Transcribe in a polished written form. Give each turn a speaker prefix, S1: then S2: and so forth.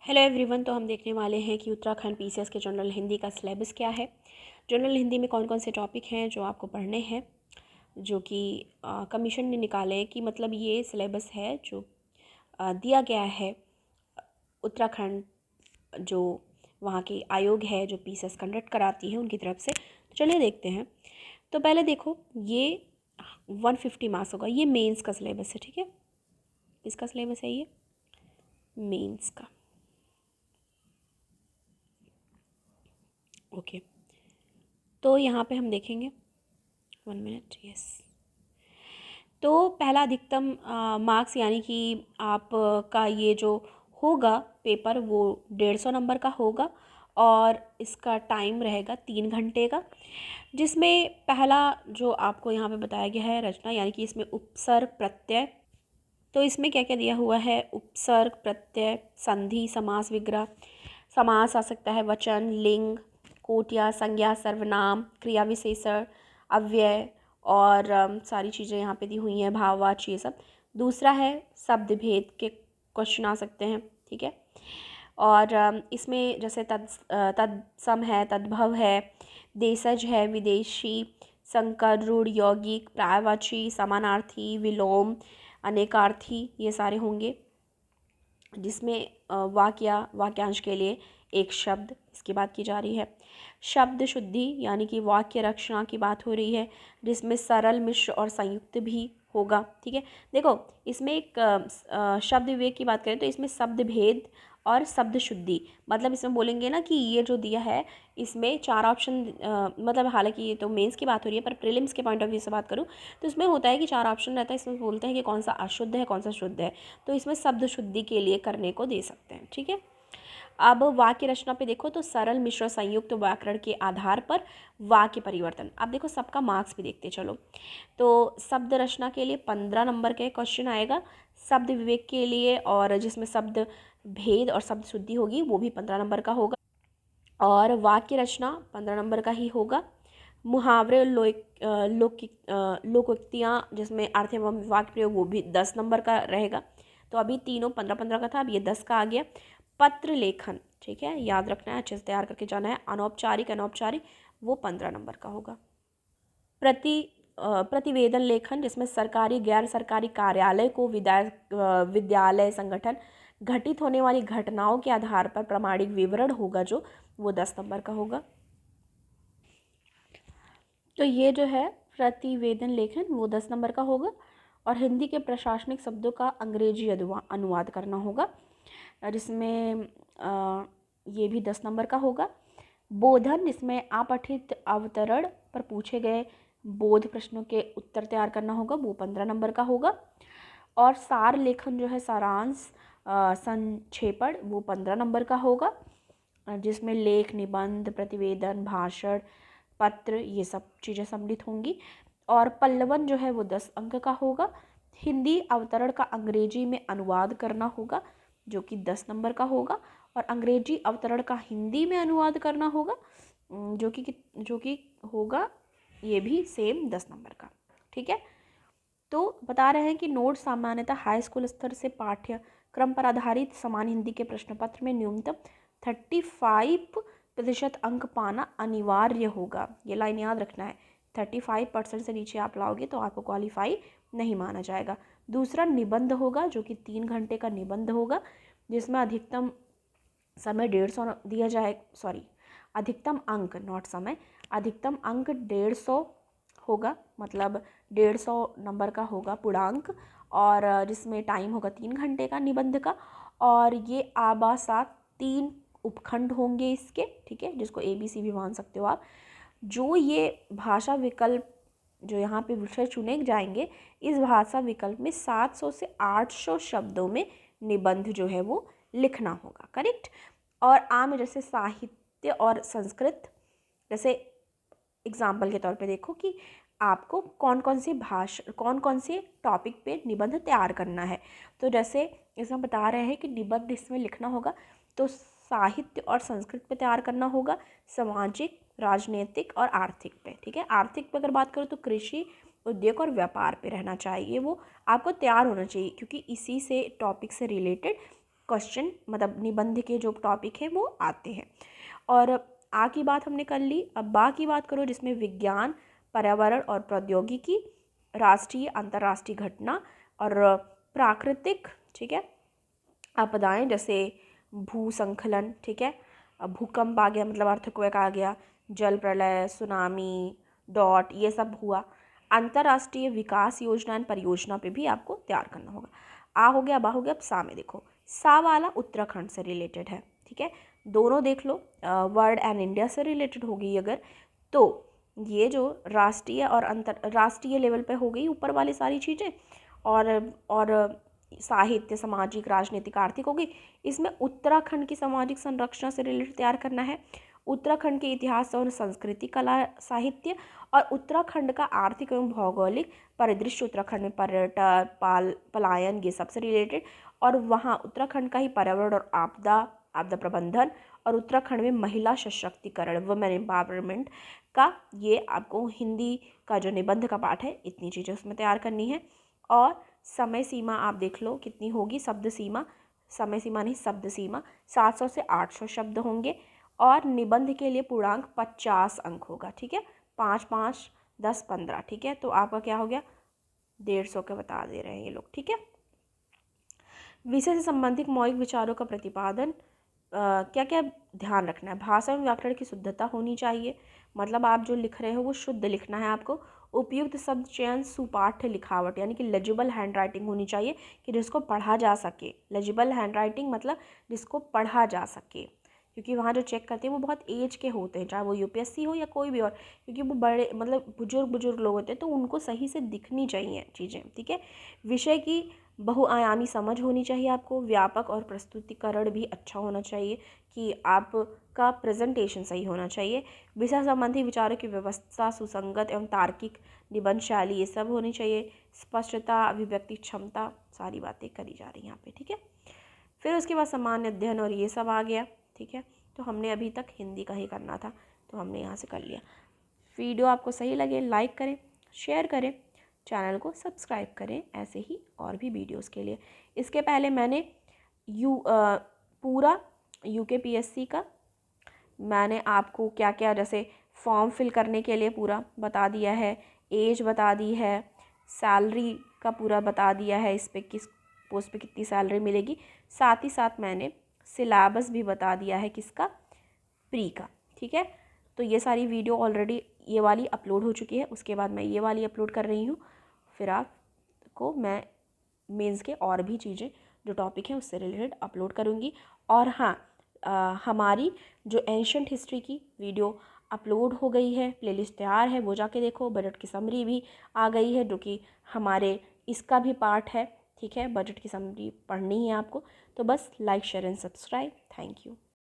S1: Hello everyone. तो हम देखने वाले हैं कि उत्तराखंड पीसीएस के जनरल हिंदी का सिलेबस क्या है। जनरल हिंदी में कौन कौन से टॉपिक हैं जो आपको पढ़ने हैं, जो कि कमीशन ने निकाले कि मतलब ये सिलेबस है जो दिया गया है उत्तराखंड, जो वहाँ के आयोग है जो पीसीएस कंडक्ट कराती है उनकी तरफ से। तो चलिए देखते हैं। तो पहले देखो, ये 150 मार्क्स होगा। ये मेंस का सिलेबस है, ठीक है। किसका सिलेबस है ये? मेंस का। ओके, तो यहाँ पे हम देखेंगे 1 मिनट। यस, तो पहला अधिकतम मार्क्स यानी कि आप का ये जो होगा पेपर वो 150 नंबर का होगा और इसका टाइम रहेगा 3 घंटे का, जिसमें पहला जो आपको यहाँ पे बताया गया है रचना, यानी कि इसमें उपसर्ग प्रत्यय। तो इसमें क्या क्या दिया हुआ है? उपसर्ग प्रत्यय, संधि, समास विग्रह, समास आ सकता है, वचन, लिंग, कोटिया, संज्ञा, सर्वनाम, क्रिया विशेषण, अव्यय और सारी चीज़ें यहाँ पे दी हुई हैं, भाववाची, ये सब। दूसरा है शब्द भेद के क्वेश्चन आ सकते हैं, ठीक है। और इसमें जैसे तत्सम है, तद्भव है, देशज है, विदेशी, संकर, रूढ़, यौगिक, पर्यायवाची, समानार्थी, विलोम, अनेकार्थी, ये सारे होंगे। जिसमें वाक्यांश के लिए एक शब्द इसकी बात की जा रही है। शब्द शुद्धि यानी कि वाक्य रचना की बात हो रही है, जिसमें सरल, मिश्र और संयुक्त भी होगा, ठीक है। देखो, इसमें एक शब्द विवेक की बात करें तो इसमें शब्द भेद और शब्द शुद्धि, मतलब इसमें बोलेंगे ना कि ये जो दिया है इसमें 4 ऑप्शन, मतलब हालांकि ये तो मेंस की बात हो रही है पर प्रीलिम्स के पॉइंट ऑफ व्यू से बात करूँ तो इसमें होता है कि 4 ऑप्शन रहता है। इसमें बोलते हैं कि कौन सा अशुद्ध है, कौन सा शुद्ध है, तो इसमें शब्द शुद्धि के लिए करने को दे सकते हैं, ठीक है। अब वाक्य रचना पे देखो तो सरल, मिश्र, संयुक्त व्याकरण के आधार पर वाक्य परिवर्तन। अब देखो सबका मार्क्स भी देखते चलो। तो शब्द रचना के लिए 15 नंबर के क्वेश्चन आएगा, शब्द विवेक के लिए और जिसमें शब्द भेद और शब्द शुद्धि होगी वो भी 15 नंबर का होगा, और वाक्य रचना 15 नंबर का ही होगा। मुहावरे, लोकोक्तियाँ जिसमें अर्थ एवं वाक्य प्रयोग वो भी 10 नंबर का रहेगा। तो अभी तीनों 15-15 का था, अब ये 10 का आ गया। पत्र लेखन, ठीक है, याद रखना है, अच्छे से तैयार करके जाना है। अनौपचारिक, अनौपचारिक, वो 15 नंबर का होगा। प्रतिवेदन लेखन जिसमें सरकारी, गैर सरकारी कार्यालय को विद्यालय, संगठन, घटित होने वाली घटनाओं के आधार पर प्रमाणिक विवरण होगा जो, वो 10 नंबर का होगा। तो ये जो है प्रतिवेदन लेखन वो 10 नंबर का होगा। और हिंदी के प्रशासनिक शब्दों का अंग्रेजी अनुवाद करना होगा, जिसमें ये भी 10 नंबर का होगा। बोधन जिसमें अपठित अवतरण पर पूछे गए बोध प्रश्नों के उत्तर तैयार करना होगा, वो 15 नंबर का होगा। और सार लेखन जो है, सारांश, संक्षेपण, वो 15 नंबर का होगा, जिसमें लेख, निबंध, प्रतिवेदन, भाषण, पत्र, ये सब चीज़ें सम्मिलित होंगी। और पल्लवन जो है वो 10 अंक का होगा। हिंदी अवतरण का अंग्रेजी में अनुवाद करना होगा, जो कि 10 नंबर का होगा। और अंग्रेजी अवतरण का हिंदी में अनुवाद करना होगा, जो कि होगा ये भी सेम 10 नंबर का, ठीक है। तो बता रहे हैं कि नोट सामान्यतः हाई स्कूल स्तर से पाठ्यक्रम पर आधारित समान हिंदी के प्रश्न पत्र में न्यूनतम 35% अंक पाना अनिवार्य होगा। ये लाइन याद रखना है, 35% से नीचे आप लाओगे तो आपको क्वालिफाई नहीं माना जाएगा। दूसरा निबंध होगा, जो कि 3 घंटे का निबंध होगा, जिसमें अधिकतम समय 150 दिया जाए, अधिकतम अंक, नॉट समय, अधिकतम अंक 150 होगा, मतलब 150 नंबर का होगा पूर्णांक, और जिसमें टाइम होगा 3 घंटे का निबंध का। और ये आबासात 3 उपखंड होंगे इसके, ठीक है, जिसको ABC भी मान सकते हो आप। जो ये भाषा विकल्प जो यहाँ पे विषय चुने जाएंगे, इस भाषा विकल्प में 700 से 800 शब्दों में निबंध जो है वो लिखना होगा, करेक्ट। और आम जैसे साहित्य और संस्कृत, जैसे एग्जाम्पल के तौर पे देखो कि आपको कौन कौन से टॉपिक पे निबंध तैयार करना है। तो जैसे इसमें बता रहे हैं कि निबंध इसमें लिखना होगा तो साहित्य और संस्कृत पे तैयार करना होगा, सामाजिक, राजनीतिक और आर्थिक पे, ठीक है। आर्थिक पे अगर बात करो तो कृषि, उद्योग और व्यापार पे रहना चाहिए, वो आपको तैयार होना चाहिए क्योंकि इसी से टॉपिक से रिलेटेड क्वेश्चन मतलब निबंध के जो टॉपिक है वो आते हैं। और आ की बात हमने कर ली, अब बा की बात करो जिसमें विज्ञान, पर्यावरण और प्रौद्योगिकी, राष्ट्रीय अंतर्राष्ट्रीय घटना और प्राकृतिक, ठीक है, आपदाएं जैसे भूस्खलन, ठीक है, अब भूकंप आ गया मतलब अर्थक्वेक आ गया, जल प्रलय, सुनामी, डॉट, ये सब हुआ। अंतर्राष्ट्रीय विकास योजना परियोजना पे भी आपको तैयार करना होगा। आ हो गया, बा हो गया। अब सा में देखो, सा वाला उत्तराखंड से रिलेटेड है, ठीक है, दोनों देख लो, वर्ल्ड एंड इंडिया से रिलेटेड होगी अगर तो ये जो राष्ट्रीय और अंतर्राष्ट्रीय लेवल पे हो गई ऊपर वाली सारी चीज़ें, और साहित्य, सामाजिक, राजनीतिक, आर्थिक होगी। इसमें उत्तराखंड की सामाजिक संरचना से रिलेटेड तैयार करना है, उत्तराखंड के इतिहास और संस्कृति, कला, साहित्य, और उत्तराखंड का आर्थिक एवं भौगोलिक परिदृश्य, उत्तराखंड में पर्यटन, पलायन, ये सबसे रिलेटेड, और वहाँ उत्तराखंड का ही पर्यावरण और आपदा प्रबंधन, और उत्तराखंड में महिला सशक्तिकरण, वुमेन एम्पावरमेंट का, ये आपको हिंदी का जो निबंध का पाठ है इतनी चीज़ें उसमें तैयार करनी है। और समय सीमा आप देख लो कितनी होगी, शब्द सीमा, समय सीमा नहीं शब्द सीमा, 700 से 800 शब्द होंगे। और निबंध के लिए पूर्णांक 50 अंक होगा, ठीक है, 5 5 10 15, ठीक है, तो आपका क्या हो गया 150 का बता दे रहे हैं ये लोग, ठीक है। विषय से संबंधित मौलिक विचारों का प्रतिपादन, क्या क्या ध्यान रखना है, भाषा एवं व्याकरण की शुद्धता होनी चाहिए, मतलब आप जो लिख रहे हो वो शुद्ध लिखना है आपको। उपयुक्त शब्द चयन, सुपाठ्य लिखावट यानी कि लेजिबल हैंड राइटिंग होनी चाहिए कि जिसको पढ़ा जा सके। लेजिबल हैंड राइटिंग मतलब जिसको पढ़ा जा सके, क्योंकि वहाँ जो चेक करते हैं वो बहुत एज के होते हैं, चाहे वो यूपीएससी हो या कोई भी और, क्योंकि वो बड़े मतलब बुजुर्ग लोग होते हैं तो उनको सही से दिखनी चाहिए चीज़ें, ठीक है। विषय की बहुआयामी समझ होनी चाहिए आपको, व्यापक और प्रस्तुतिकरण भी अच्छा होना चाहिए कि आपका प्रेजेंटेशन सही होना चाहिए। विषय संबंधी विचारों की व्यवस्था, सुसंगत एवं तार्किक निबंध शैली, ये सब होनी चाहिए। स्पष्टता, अभिव्यक्ति क्षमता, सारी बातें करी जा रही हैं यहाँ पे, ठीक है। फिर उसके बाद सामान्य अध्ययन और ये सब आ गया, ठीक है। तो हमने अभी तक हिंदी का ही करना था तो हमने यहाँ से कर लिया। वीडियो आपको सही लगे लाइक करें, शेयर करें, चैनल को सब्सक्राइब करें ऐसे ही और भी वीडियोस के लिए। इसके पहले मैंने पूरा यूकेपीएससी का मैंने आपको क्या क्या जैसे फॉर्म फिल करने के लिए पूरा बता दिया है, एज बता दी है, सैलरी का पूरा बता दिया है, इस पर किस पोस्ट पे कितनी सैलरी मिलेगी, साथ ही साथ मैंने सिलेबस भी बता दिया है किसका, प्री का, ठीक है। तो ये सारी वीडियो ऑलरेडी ये वाली अपलोड हो चुकी है, उसके बाद मैं ये वाली अपलोड कर रही हूँ। फिर आपको मैं मेंस के और भी चीज़ें जो टॉपिक हैं उससे रिलेटेड अपलोड करूँगी। और हाँ, हमारी जो एंशंट हिस्ट्री की वीडियो अपलोड हो गई है, प्लेलिस्ट तैयार है, वो जाके देखो। बजट की समरी भी आ गई है जो कि हमारे इसका भी पार्ट है, ठीक है। बजट की समरी पढ़नी है आपको, तो बस like share and subscribe. Thank you.